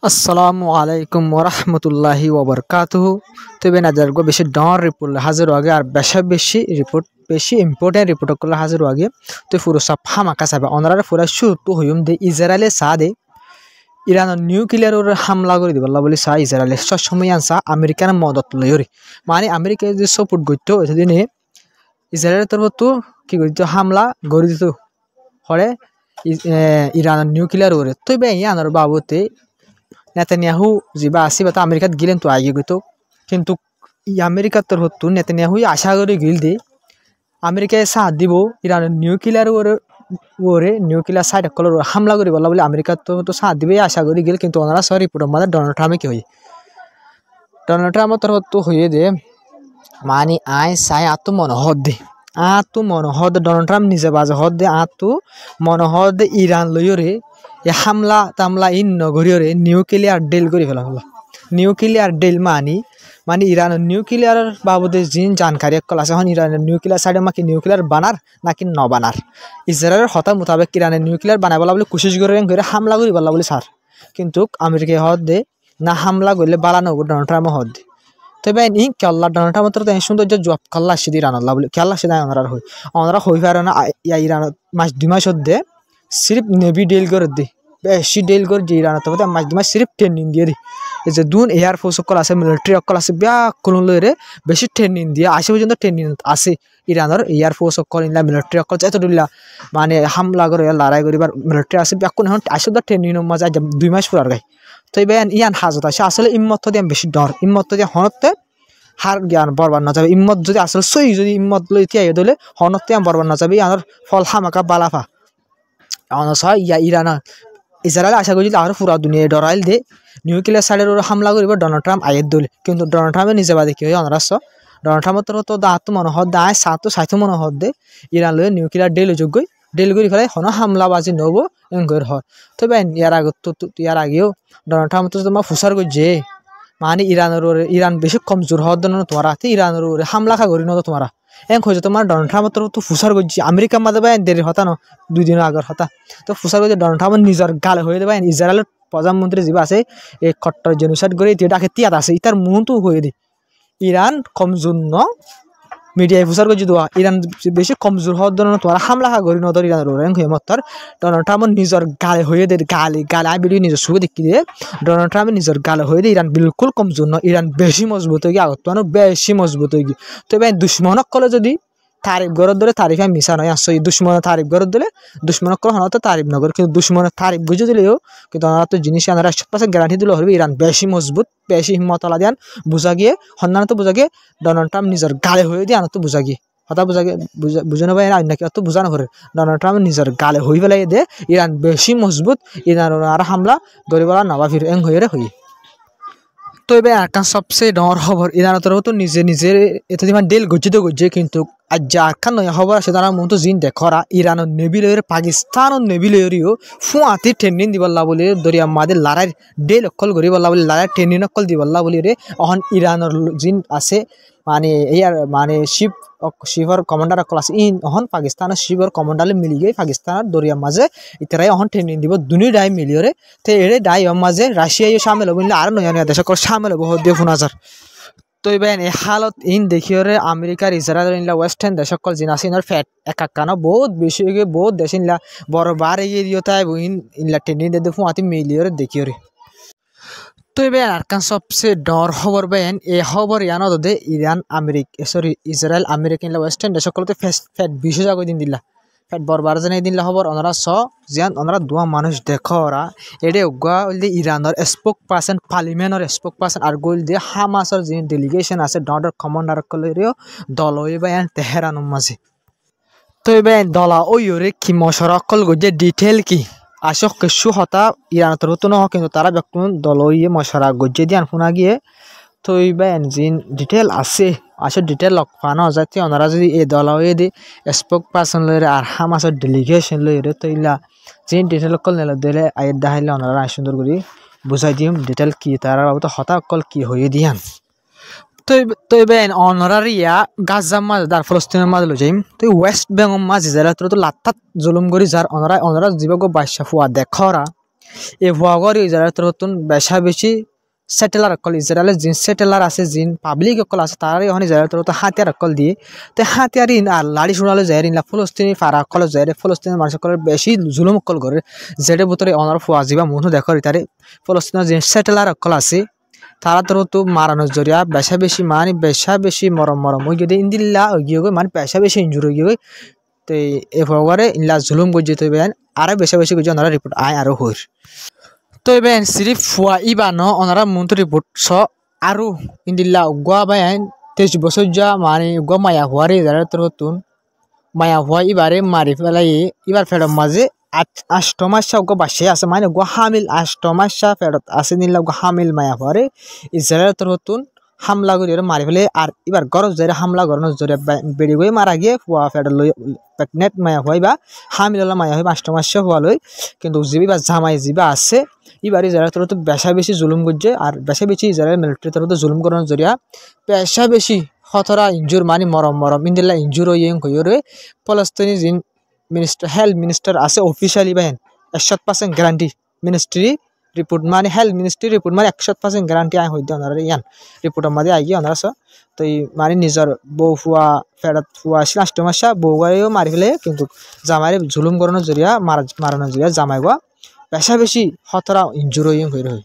আসসালামু আলাইকুম ওরহমতুল্লাহি ওবরকাতুহু। তো বেনাজার গো বেশি ডর রিপোর্ট হাজির আগে আর বেশি রিপোর্ট বেশি ইম্পর্টেন্ট রিপোর্ট করলে হাজির আগে তো পুরো সব হামাকা সাবে অনারা পুরা শুরু হইম দে ইসরায়েলে সাদে ইরানের নিউক্লিয়ার হামলা করে দিবল্লা বলি সা ইসরায়েলে সবসময় আনসা আমেরিকার মদত লয়রি মানে আমেরিকা যে সাপোর্ট করতো এতদিনে ইসরায়েলের তরফ তো কি করতো হামলা করে দিত হরে ইরানের নিউক্লিয়ার ওরে তো বে ইয়ানোর বাবুতে নেতানিয়াহু যা আসি বা আমেরিকাত গেলেন তো আগে গইতো কিন্তু আমেরিকার তরফ তো নেতানিয়াহু আশা করে গিল দে আমেরিকায় সাথ দিব ইরানের নিউক্লিয়ার ওরে নিউক্লিয়ার সাইড কলর হামলা করি বলা বলে আমেরিকার তো সাথ দিবে আশা করি গেল কিন্তু ওনারা সব রিপোর্ট মানে ডোনাল্ড ট্রাম্পে কি হই ডোনাল্ড ট্রাম্পের তরফ তো হইয়ে দে মানে আয় সাই আত মনোহর দে মনোহর দে ডোনাল্ড ট্রাম্প নিজে বাজে হদ দে মনোহর দে ইরান লইরে হামলা তামলা ইন নগরীয়রে নিউক্লিয়ার ডিল করে ফেলা হলো নিউক্লিয়ার ডিল মানে ইরানের নিউক্লিয়ার বাবদে জিন জানকারি কল আছে এখন ইরানের নিউক্লিয়ার সাইডে মাকি নিউক্লিয়ার বানার নাকি ন বানার ইসরায়েলের হতা মোতাবেক ইরানের নিউক্লিয়ার বানাই বলা বলে কোশিশ করে হামলা করি বলা বলে স্যার কিন্তু আমেরিকায় হদ দে না হামলা করলে বালানো ডোনাল্ড ট্রাম্প হদ দে তবে ই কেল্লা ডোনাল্ড ট্রাম্প তো সৌন্দর্য জব খেলা সিদি ইরান বলে খেলা সিদায় ওনারা হই পারে না ইরান মাস 2 মাস দে সির্ফ নেভি ডিল করে দে বেশি ডিল করে যে ইরান তো মাস 2 মাস সির্ফ ট্রেনিং দিয়ে দি এই যে দুন এয়ারফোর্স সকল আছে মিলিটারি সকল আছে বিয়া কোনো লইরে বেশি ট্রেনিং দিয়ে আসে পর্যন্ত ট্রেনিং আছে ইরানের এয়ারফোর্স সকল ইনলা মিলিটারি সকল চাইতো দিলা মানে হামলা করে লড়াই করিবার মিলিটারি আছে বিয়া কোনো আসে তো ট্রেনিং মজা 2 মাস পুরার গাই তো ইয়ান হাজত আছে আসলে ইম্মত দিয়ে বেশি ডর ইম্মত দিয়ে হনতে হার জ্ঞান বরবার না যাবে ইম্মত যদি আসলে সই যদি ইম্মত লইতে আইয়ে দিলে হনতে বরবার না যাবে ইয়ানোর ফল হামাকা বালাফা অনসা ইরান ইসরায়েল আশা করি আর পুরা দুনিয়া ডরাইল দে নিউক্লিয়ার সাইডের হামলা করিব ডোনাল্ড ট্রাম্প আইয়ের দলে কিন্তু ডোনাল্ড ট্রাম্পের নিজে বাদে কি হয় অনারাস ডোনাল্ড ট্রাম্পের তো দাঁত মনোহর দায় সাত মনোহর দে ইরান লয়ে নিউক্লিয়ার ডেল করে ফেলাই হন হামলাবাজি নব এঙ্গর হর তবে ইয়ার আগেও ডোনাল্ড ট্রাম্প তো তোমার ফুসার করছে মানে ইরান বেশি কমজোর হওয়ার জন্য তোমার ইরানের হামলা খা করি নতো তোমার হয়েছে তোমার ডোনাল্ড ট্রাম্প তো ফুসার করছি আমেরিকার মাঝে বা দেরি হতা ন 2 দিন আগর হতা তো ফুসার করছে ডোনাল্ড ট্রাম্প নিজের গালে হয়ে দেবে ইসরায়েলের প্রধানমন্ত্রী যা আছে এই কট্টর জেনোসাইড করে ডাকে তিয়াত আছে ইতার মুহূর্ত হয়ে দি ইরান কমজোর ন মিডিয়ায় ফুসার করছি দোয়া ইরান বেশি কমজোর হওয়ার জন্য তোমার হামলা খা করি নতর ইরানের হেমতর ডোনাল্ড ট্রাম্প নিজের গালে হয়ে দে গালে আমি ভিডিও নিজের সুখে দেখি দিয়ে ডোনাল্ড ট্রাম্প নিজের গালে হয়ে দে ইরান বিলকুল কমজোর ন ইরান বেশি মজবুত হয়ে গিয়ে আগত বেশি মজবুত হয়ে গিয়ে তবে দুশ্মনক কলে যদি তারিফ গরত ধরে তারিফ আমি মিশা নয় আসছে দুশ্মনের তারিফ গরত দিলে দুশ্মনক কলে হন তো তারিফ নগর কিন্তু দুশ্মনের তারিফ বুঝে দিলেও কিন্তু ওনারা তো জিনিস আনারা 100% গ্যারান্টি দিলে হবে ইরান বেশি মজবুত বেশি হিম্মতলা দিয়ান বুঝা গিয়ে সন্ধান তো বুঝা গিয়ে ডোনাল্ড ট্রাম্প নিজের গালে হয়ে দিয়ে আনত বুঝা গিয়ে কথা বুঝানো পাই না নাকি অত বুঝানো করে ডোনাল্ড ট্রাম্প নিজের গালে হয়ে পেলাই দে ইরান বেশি মজবুত ইরান আর হামলা গরিবলা নবা ফির এং হয়ে হই তো এবার আরকান সবচেয়ে ডর খবর ইরানের তরফ তো নিজের এতদিন ডেল গজ্জিত গজ্জে কিন্তু আজ যে আরকান নয় খবর আছে তারা মতো জিন দেখরা ইরানের নেভি লয়ের পাকিস্তানের নেভি লয়েরিও ফুয়াতি ট্রেনিং দিবল্লা বলে দরিয়া মাদের লড়াই ডেল অকল করি বল্লা বলে লড়াই ট্রেনিং অকল দিবল্লা বলে রে অহন ইরানের জিন আছে মানে ইয়ার মানে শিবর কমান্ডার অকল আছে অহন পাকিস্তানের শিবর কমান্ডারে মিলি গিয়ে পাকিস্তানের দরিয়ার মাঝে ইতারাই অহন ট্রেনিং দিব দুনি ডাই মিলিয়রে তো এরে ডাই মাঝে রাশিয়াও সামিল হবো আর নয় দেশ সামিল হবো দিয়ে 1000 তো এবার এই হালত দেখিওরে আমেরিকার ইসরায়েল ওয়েস্টার্ন দেশ সকল জিন আছে ইনার ফ্যাট একাকানো বহুত বেশি গিয়ে বহুত দেশ ইনলা বড় বার এগিয়ে দিও তাই ইনলা ট্রেনিং দিয়ে দেখুন আতি মিলিয়রে দেখিওরে তো এবার আরকান সবচেয়ে ডর খবর বেন এই খবর ইয়ানো দে Iran Israel America in-law western দেশ সকলতে ফ্যাট 20 জাগো দিন দিলা ফ্যাট বরবার জানাই দিনলা খবর ওনারা জিয়ান ওনারা দুয়া মানুষ দেখো ওরা এডে উগা হইলে ইরানের স্পোক পার্সন পার্লিমেন্টের স্পোক পার্সন আর গোল দিয়ে হামাসের যে ডেলিগেশন আছে ডর কমান্ডার কলেরিও দল হইবা তেহরানের মাঝে তো এবার দলা ওইরে কি মশরা কল গজে ডিটেল কি আসক কিছু হতা ইরানের তরফ তো নহ কিন্তু তারা ব্যক্তি দল ইয়ে মশরা গজে দিয়ে শুনা গিয়ে তো এবার জিন ডিটেল আছে ডিটেল লগ পানো যাতে ওনারা যদি এই দল হয়ে দি স্পোক পার্সন লইরে আর হামাসের ডেলিগেশন লইরে তো ইলা যে ডিটেল অকল নেলে দিলে আয়ের দেখাইলে ওনারা সুন্দর করে বুঝাই দিম ডিটেল কি তারা বাবু হতা অকল কি হয়ে দিয়ান তো এবার ওনারা ইয়া গাজার মাঝে আর ফলস্তিনের মাঝে লো যাইম তো ওয়েস্ট বেঙ্গল মাঝে যারা তো লাত্তাত জুলুম করি যার ওনারা জীবক বাদশা ফুয়া দেখরা এই ভগর ইসরায়েল তরতুন বেশা বেশি সেটেলার অকল ইসরায়েলের জিন সেটেলার আছে জিন পাবলিক অকল আছে তারা এখন ইসরায়েল তরত হাতিয়ার অকল দিয়ে তো হাতিয়ার ইন আর লাড়ি শুনালে যায় ইনলা ফলস্তিনি ফারা অকল যায় ফলস্তিনের মানুষ সকলের বেশি জুলুম অকল করে যেটার ভিতরে অনার ফুয়াজিবা মনু দেখো তারে ফলস্তিনের জিন সেটেলার অকল আছে তারা তরত মারানোর জরিয়া বেশা বেশি মানে বেশা বেশি মরম ওই যদি ইন্দিল্লা ওই গিয়ে মানে বেশা বেশি ইঞ্জুর হয়ে গিয়ে তো এই ভগবারে ইনলা জুলুম গজ্জে তো আরো বেশা বেশি গজ্জে ওনারা রিপোর্ট আয় আরো হইর তো এবেন সিরিফ ফুয়া ইবানো ওনারা মন্ত্রী রিপোর্ট স আরো ইন্দিল্লা উগা বায়ান 23 বছর যা মানে উগা মায়া হওয়ারে যারা তরতুন মায়া হওয়া এবারে মারি ফেলাই এবার ফেরত মাঝে 8 মাস উগা বাসে আছে মানে উগা হামিল 8 মাস ফেরত আছে নিলা উগা হামিল মায়া হওয়ারে ইসরায়েল তরতুন হামলা করে মারি ফেলে আর এবার গরজ জরে হামলা করানোর জরে বেড়ে গিয়ে মারা গিয়ে ফুয়া ফেরত লই প্রেগনেন্ট মায়া হয় বা হামিল মায়া হয় 8 মাস হওয়া লই কিন্তু জিবি বা জামাই জিবা আছে এবার ইসরায়েল তরত বেশা বেশি জুলুম করছে আর বেশা বেশি ইসরায়েল মিলিটারি তরত জুলুম করানোর জরিয়া বেশা বেশি খতরা ইঞ্জুর মানে মরম ইন্দিল্লা ইঞ্জুর হয়ে ফলস্তিনি জিন মিনিস্টার হেলথ মিনিস্টার আছে অফিসিয়ালি বাইন 100% গ্যারান্টি মিনিস্ট্রি রিপোর্ট মানে হেলথ মিনিস্ট্রি রিপোর্ট মানে 100% গ্যারান্টি আয় হইতে ওনারা ইয়ান রিপোর্টের মাঝে আই গিয়ে ওনারা তো মানে নিজের বউ ফুয়া ফেরত ফুয়া 8 মাস বউ গায়েও মারি ফেলে কিন্তু জামাইরে জুলুম করানোর জরিয়া মারানোর জরিয়া জামাই গা বেশা বেশি খতরা ইঞ্জুর হয়ে রয়ে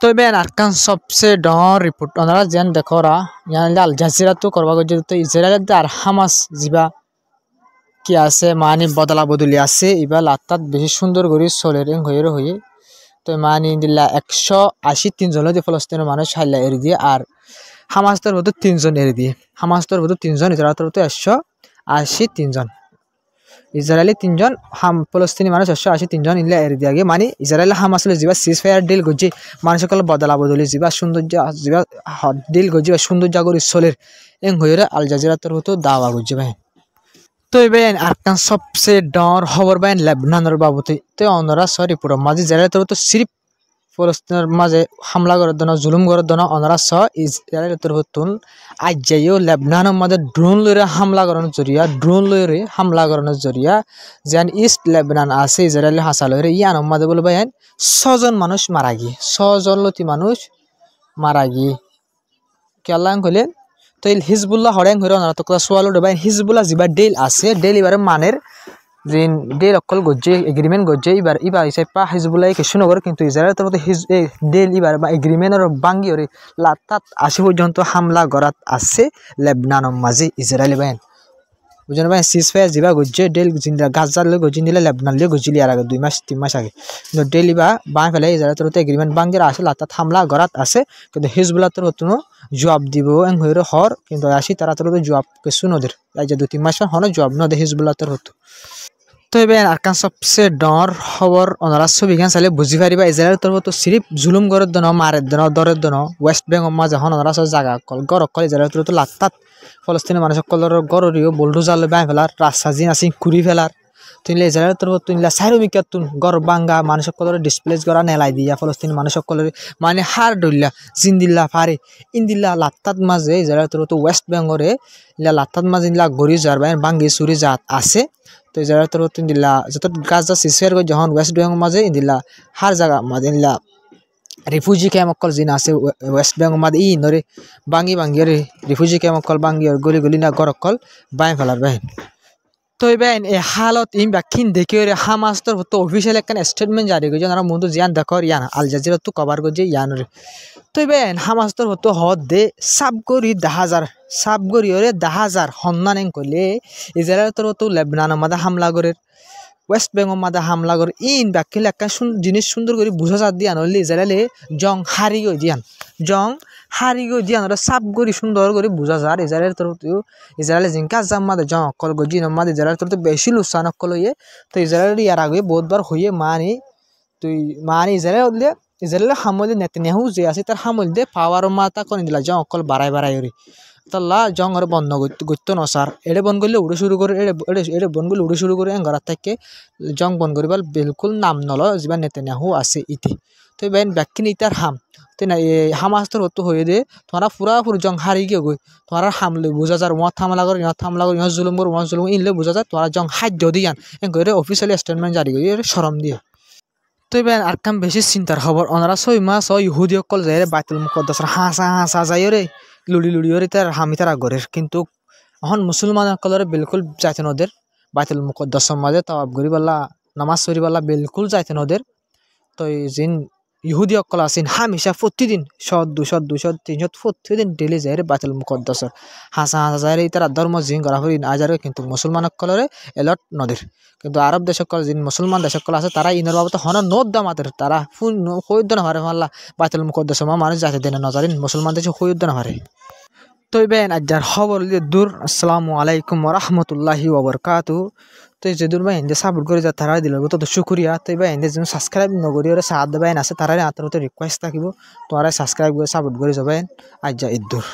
তো বেন আরকান সবচেয়ে ডর রিপোর্ট ওনারা যেন দেখরা ইয়ান আল জাজিরা তো করবা গজে তো ইসরায়েল আর হামাস জিবা কি আছে মানে বদলা বদলি আছে এবার লাত্তাত বেশি সুন্দর করে চলে হয়ে তো মানে দিল্লা 183 জন ফলস্তিনের মানুষ হাইলা এড়ি দিয়ে আর হামাস্তর মধ্যে 3 জন এড়ি দিয়ে হামাস্তর মধ্যে 3 জন ইসরায়েল তো 183 জন ইসরায়েলি 3 জন ফলস্তিনি মানুষ 183 জন ইল্লা এড়ি দিয়ে মানে ইসরায়েল হামাসলে যাবা সিজ ফায়ার ডিল গজি মানুষ সকল বদলা বদলি যাবা সৌন্দর্য যাবা ডিল গজি সৌন্দর্য করে চলের হয়ে আল জাজিরা তোর হতো দাওয়া গজি ভাই তো এবেন আরকান সবচেয়ে ডর খবর বাইন লেবনানের বাবতে তো অনরা সরি পুরো মাঝে যারা তো সিরিফ ফলস্তিনের মাঝে হামলা করার জন্য জুলুম করার জন্য অনরা ইসরায়েল তরফতুন আজ যাইও লেবনানের মাঝে ড্রোন লইরে হামলা করানোর জরিয়া ড্রোন লইরে হামলা করানোর জরিয়া যেন ইস্ট লেবনান আছে ইসরায়েল হাসা লইরে ইয়ানোর মাঝে বলে বাইন 6 জন মানুষ মারা গিয়ে 6 জন লতি মানুষ মারা গিয়ে কেলাং কইলেন তো হিজবুল্লাহ হরেং হরে ওনারা তো সোয়ালো ডবাই হিজবুল্লাহ যিবা ডেল আছে ডেল এবারে মানের যে ডেল অকল গজ্জে এগ্রিমেন্ট গজ্জে এবার হিসাবে হিজবুল্লাহ কিছু নগর কিন্তু ইসরায়েল তরফ ডেল এবার বা এগ্রিমেন্টের বাঙ্গি ওরে লাতাত 80 পর্যন্ত হামলা করাত আছে লেবনানের মাঝে ইসরায়েল বাইন বুঝলেন ভাই সিজ ফায়ার যিবা গজ্জে ডেল জিন্দা গাজার লই গজি নিলে লেবনান লই গজিলি আর আগে 2 মাস 3 মাস আগে কিন্তু ডেল ইবা বাঁ ফেলে ইসরায়েল তরফ এগ্রিমেন্ট বাঙ্গির আছে লাতাত হামলা করাত আছে কিন্তু হিজবুল্লাহ তরফ জবাব দিব হইর হর কিন্তু আসি তারা তোর জবাব কিছু নদীর এই যে 2-3 মাস হন জবাব নদে হিজবুল্লাহ তোর হতো তো এবার আরকান সবচেয়ে ডর খবর ওনারা ছবি গান চাইলে বুঝি পারিবা ইসরায়েল তোর হতো সিরিফ জুলুম গরের দন মারের দন দরের দন ওয়েস্ট বেঙ্গল মাঝে হন ওনারা সব জায়গা কল গর কল ইসরায়েল তোর লাত্তাত ফলস্তিনের মানুষ সকলের গরিও বোল্ডোজার বাই ফেলার রাস্তা জিন আসি কুড়ি ফেলার তুইলে ইসরায়েল তোর তুইলা সাইরোমিকার তুন গর বাঙ্গা মানুষ সকলের ডিসপ্লেস করা নেলাই দিয়া ফলস্তিনি মানুষ সকলের মানে হার ডইলা জিন্দিল্লা ফারে ইন্দিল্লা লাত্তাত মাঝে ইসরায়েল তোর ওয়েস্ট বেঙ্গলে ইলা লাত্তাত মাঝে ইলা গরি যার বাইন বাঙ্গি সুরি জাত আছে তো ইসরায়েল তোর ইন্দিল্লা যত গাজা সিসফেয়ার গই যখন ওয়েস্ট বেঙ্গল মাঝে ইন্দিল্লা হার জায়গা মাঝে ইলা রিফিউজি ক্যাম্প অকল জিন আছে ওয়েস্ট বেঙ্গল মাঝে নরে বাঙ্গি রিফিউজি ক্যাম্প অকল বাঙ্গি গলি না গর অকল বাই ফেলার বাইন তো এবেন এই হালত ইম ব্যাখিন দেখে হামাস তোর তো অফিসিয়াল একটা স্টেটমেন্ট জারি করছে ওনারা মন্দ জিয়ান দেখর ইয়ান আল জাজিরা তো কভার করছে ইয়ানরে তো এবেন হামাস তোর তো হদ দে সাবগরি 10,000 সাবগরি ওরে 10,000 হন্নানেং কইলে ইসরায়েল তোর তো লেবনানের মাঝে হামলা করে ওয়েস্ট বেঙ্গল মাঝে হামলা করে ইন ব্যাখিন একটা জিনিস সুন্দর করে বুঝা যা দিয়ান হলে ইসরায়েলে জং হারি গই দিয়ান জং হারি গই দিয়ান ওরা সাবগরি সুন্দর করে বুঝা যার ইসরায়েল তোর ইসরায়েলে জিনকা জাম মাদে জন অকল গজি নমাদে ইসরায়েল তোর তো বেশি লুসান অকল হইয়ে তো ইসরায়েল ইয়ার আগে বহুতবার হইয়ে মানে তুই মানে ইসরায়েল হামলে নেতানিয়াহু যে আছে তার হামল দে পাওয়ার মাতা করে দিলা জন অকল বাড়াই ওরে তাল্লা জং আর বন্ধ করতো নসার এড়ে বন করলে উড়ে শুরু করে এড়ে বন করলে উড়ে শুরু করে ঘর থেকে জং বন করিবার বিলকুল নাম নল যা নেতানিয়াহু আছে ইতি তো বেন ব্যাকিন ইতার হাম তো না হামাস তোর হতো হয়ে দে তোমরা পুরা জং হারি গিয়ে গই তোমরা হামলে বোঝা যার মত হামলা করে ইহত জুলুম করে মত জুলুম ইনলে বোঝা যায় তোমরা জং হাত দিয়ান করে অফিসিয়ালি স্টেটমেন্ট জারি করে শরম দিয়ে তো এবার আর কাম বেশি চিন্তার খবর ওনারা 6 মাস ও ইহুদি অকল যায় বাইতুল মুকদ্দাসের হাসা হাসা যায় রে লুড়ি লুড়ি ওরে তার হামি তারা গরের কিন্তু এখন মুসলমান অকলরে বিলকুল যাইতে নদের বাইতুল মুকদ্দাসের মাঝে তাওয়াব করি বল্লা নামাজ পড়ি বল্লা বিলকুল যাইতে নদের তো জিন ইহুদি অকল আছেন হামেশা প্রতিদিন 100 200 200 300 প্রতিদিন ডেলি যায় রে বাইতুল মুকদ্দাসের হাসা হাসা যায় রে তারা ধর্ম জিন করা হই আজারে কিন্তু মুসলমান অকলরে এলট নদের কিন্তু আরব দেশ সকল যিনি মুসলমান দেশ সকল আছে তারা ইনের বাবদ হন নদ দামাতের তারা ফুল হইদ্য না পারে মাল্লা বাইতুল মুকদ্দাস মানুষ যাতে দেন নজারিন মুসলমান দেশে হইদ্য না পারে তো বেন আজার খবর দূর আসসালামু আলাইকুম ওয়া রাহমাতুল্লাহি ওয়া বারাকাতুহু তো যে দূর ভাই ইন্দে সাপোর্ট করে যা তারা দিল তো শুকরিয়া তো ভাই ইন্দে যেন সাবস্ক্রাইব নগরি ওরে সাথ দেবেন আছে তারা আতরতে রিকোয়েস্ট থাকিব তোরা সাবস্ক্রাইব করে সাপোর্ট করে যাবেন আজ যা ইদ্দুর